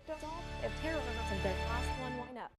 victims if terrorism is their last one lineup.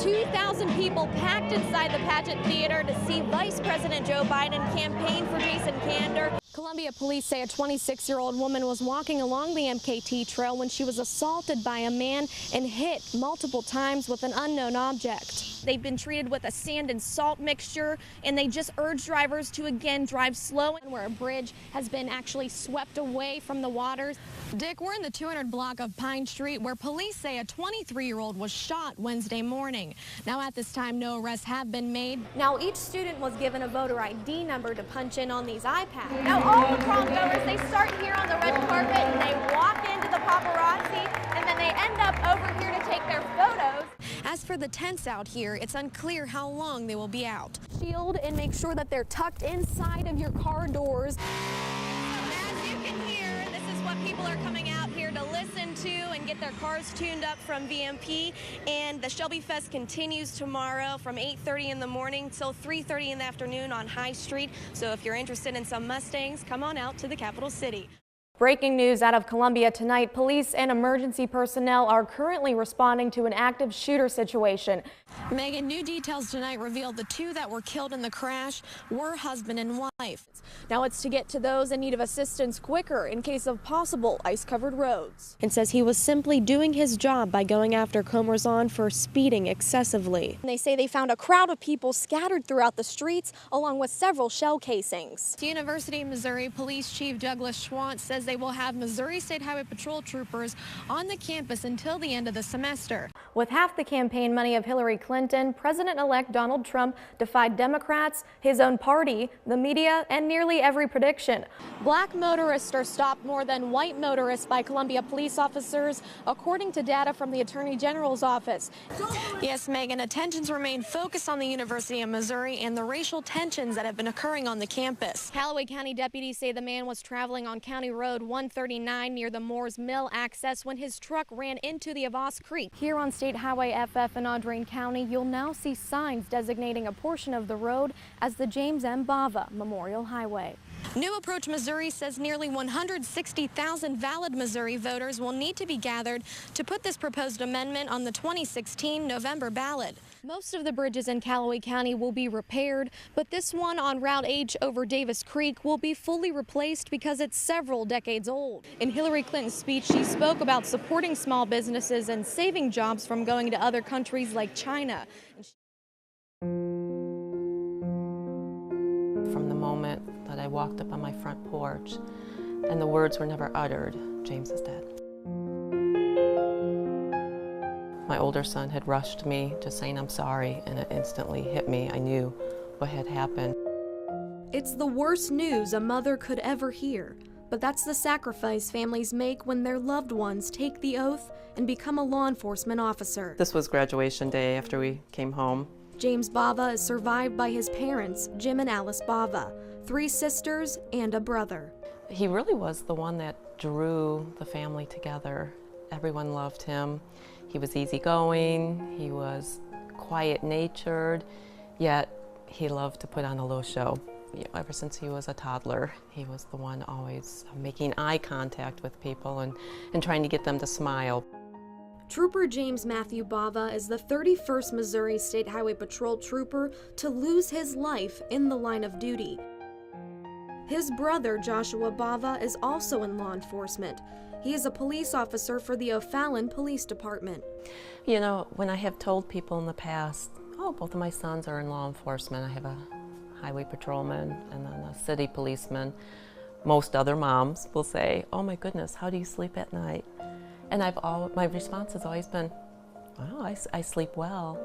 2,000 people packed inside the pageant theater to see Vice President Joe Biden campaign for Jason Kander. Columbia police say a 26-year-old woman was walking along the MKT trail when she was assaulted by a man and hit multiple times with an unknown object. They've been treated with a sand and salt mixture, and they just urge drivers to again drive slow where a bridge has been actually swept away from the waters. Dick, we're in the 200 block of Pine Street where police say a 23-year-old was shot Wednesday morning. Now at this time, no arrests have been made. Now each student was given a voter ID number to punch in on these iPads. Now all the prom goers, they start here on the red carpet and they walk into the paparazzi and then they end up over here to take their photos. As for the tents out here, it's unclear how long they will be out. Shield and make sure that they're tucked inside of your car doors. As you can hear, this is what people are coming out here to listen to and get their cars tuned up from VMP. And the Shelby Fest continues tomorrow from 8:30 in the morning till 3:30 in the afternoon on High Street. So if you're interested in some Mustangs, come on out to the capital city. Breaking news out of Columbia tonight. Police and emergency personnel are currently responding to an active shooter situation. Megan, new details tonight revealed the two that were killed in the crash were husband and wife. Now it's to get to those in need of assistance quicker in case of possible ice-covered roads. And says he was simply doing his job by going after Comerzon for speeding excessively. And they say they found a crowd of people scattered throughout the streets along with several shell casings. University of Missouri Police Chief Douglas Schwantz says they will have Missouri State Highway Patrol troopers on the campus until the end of the semester. With half the campaign money of Hillary Clinton, President-elect Donald Trump defied Democrats, his own party, the media, and nearly every prediction. Black motorists are stopped more than white motorists by Columbia police officers, according to data from the Attorney General's office. Yes, Megan, attentions remain focused on the University of Missouri and the racial tensions that have been occurring on the campus. Callaway County deputies say the man was traveling on County Road 139 near the Moore's Mill access when his truck ran into the Avos Creek. Here on State Highway FF in Audrain County, you'll now see signs designating a portion of the road as the James M. Bava Memorial Highway. New Approach Missouri says nearly 160,000 valid Missouri voters will need to be gathered to put this proposed amendment on the 2016 November ballot. Most of the bridges in Callaway County will be repaired, but this one on Route H over Davis Creek will be fully replaced because it's several decades old. In Hillary Clinton's speech, she spoke about supporting small businesses and saving jobs from going to other countries like China. From the moment that I walked up on my front porch and the words were never uttered, James is dead. My older son had rushed me just saying I'm sorry, and it instantly hit me. I knew what had happened. It's the worst news a mother could ever hear, but that's the sacrifice families make when their loved ones take the oath and become a law enforcement officer. This was graduation day after we came home. James Bava is survived by his parents, Jim and Alice Bava, 3 sisters and a brother. He really was the one that drew the family together. Everyone loved him. He was easygoing, he was quiet-natured, yet he loved to put on a little show. Ever since he was a toddler, he was the one always making eye contact with people and trying to get them to smile. Trooper James Matthew Bava is the 31st Missouri State Highway Patrol trooper to lose his life in the line of duty. His brother, Joshua Bava, is also in law enforcement. He is a police officer for the O'Fallon Police Department. You know, when I have told people in the past, oh, both of my sons are in law enforcement. I have a highway patrolman and then a city policeman. Most other moms will say, oh my goodness, how do you sleep at night? And my response has always been, oh, I sleep well.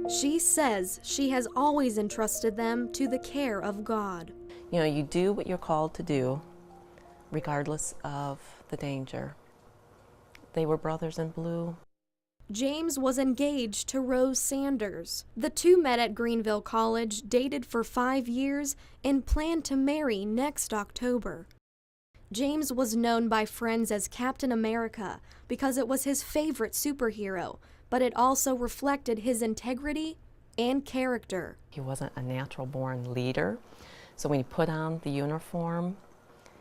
She says she has always entrusted them to the care of God. You know, you do what you're called to do, regardless of the danger. They were brothers in blue. James was engaged to Rose Sanders. The two met at Greenville College, dated for 5 years, and planned to marry next October. James was known by friends as Captain America because it was his favorite superhero, but it also reflected his integrity and character. He wasn't a natural-born leader, so when he put on the uniform,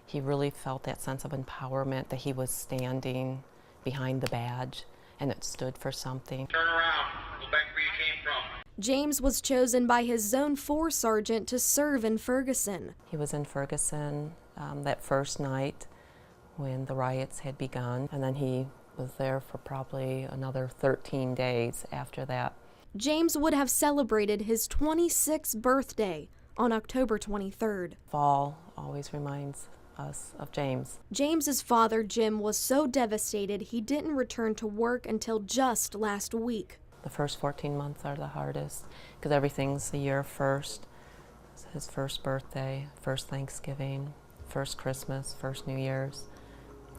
He really felt that sense of empowerment, that he was standing behind the badge and it stood for something. Turn around, go back where you came from. James was chosen by his Zone 4 sergeant to serve in Ferguson. He was in Ferguson that first night when the riots had begun, and then he was there for probably another 13 days after that. James would have celebrated his 26th birthday on October 23rd. Fall always reminds us of James. James's father, Jim, was so devastated he didn't return to work until just last week. The first 14 months are the hardest because everything's the year first. It's his first birthday, first Thanksgiving, first Christmas, first New Year's.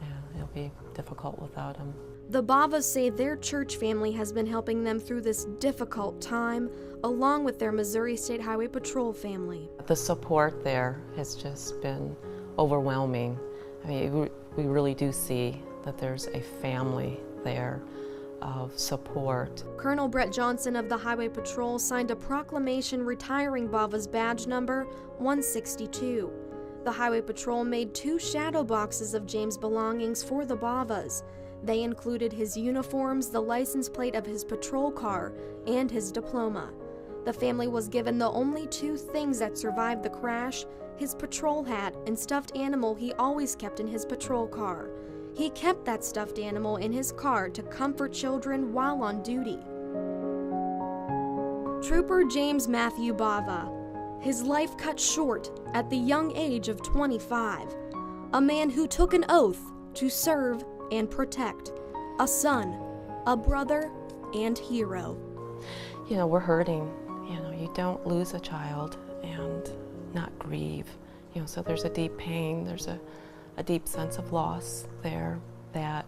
Yeah, it'll be difficult without him. The Bavas say their church family has been helping them through this difficult time, along with their Missouri State Highway Patrol family. The support there has just been overwhelming. I mean, we really do see that there's a family there of support. Colonel Brett Johnson of the Highway Patrol signed a proclamation retiring Bava's badge number 162. The Highway Patrol made 2 shadow boxes of James' belongings for the Bavas. They included his uniforms, the license plate of his patrol car, and his diploma. The family was given the only 2 things that survived the crash: his patrol hat and stuffed animal he always kept in his patrol car. He kept that stuffed animal in his car to comfort children while on duty. Trooper James Matthew Bava. His life cut short at the young age of 25. A man who took an oath to serve and protect. A son, a brother, and hero. You know, we're hurting. You know, you don't lose a child and not grieve. You know, so there's a deep pain, there's a deep sense of loss there, that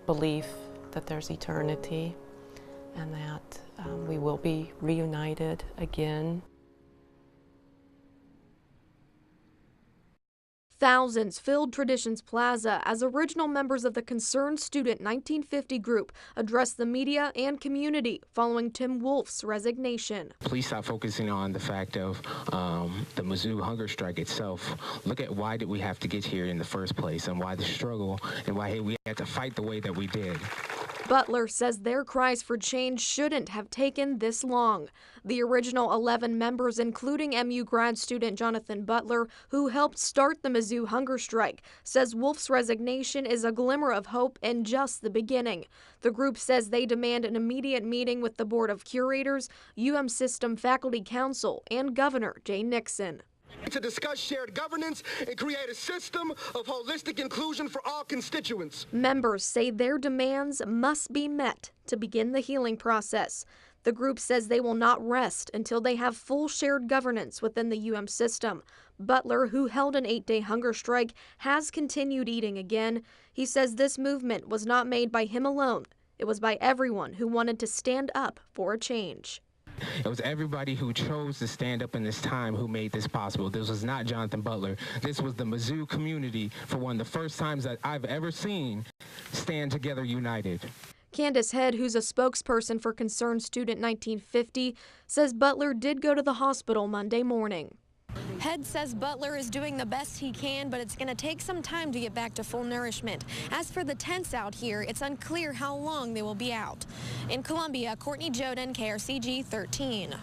belief that there's eternity and that we will be reunited again. Thousands filled Traditions Plaza as original members of the Concerned Student 1950 group addressed the media and community following Tim Wolf's resignation. Please stop focusing on the fact of the Mizzou hunger strike itself. Look at why did we have to get here in the first place, and why the struggle, and why we had to fight the way that we did. Butler says their cries for change shouldn't have taken this long. The original 11 members, including MU grad student Jonathan Butler, who helped start the Mizzou hunger strike, says Wolf's resignation is a glimmer of hope and just the beginning. The group says they demand an immediate meeting with the Board of Curators, System Faculty Council, and Governor Jay Nixon. To discuss shared governance and create a system of holistic inclusion for all constituents. Members say their demands must be met to begin the healing process. The group says they will not rest until they have full shared governance within the system. Butler, who held an 8-day hunger strike, has continued eating again. He says this movement was not made by him alone. It was by everyone who wanted to stand up for a change. It was everybody who chose to stand up in this time who made this possible. This was not Jonathan Butler. This was the Mizzou community, for one of the first times that I've ever seen, stand together united. Candace Head, who's a spokesperson for Concerned Student 1950, says Butler did go to the hospital Monday morning. Head says Butler is doing the best he can, but it's going to take some time to get back to full nourishment. As for the tents out here, it's unclear how long they will be out. In Columbia, Courtny Jodon, KRCG 13.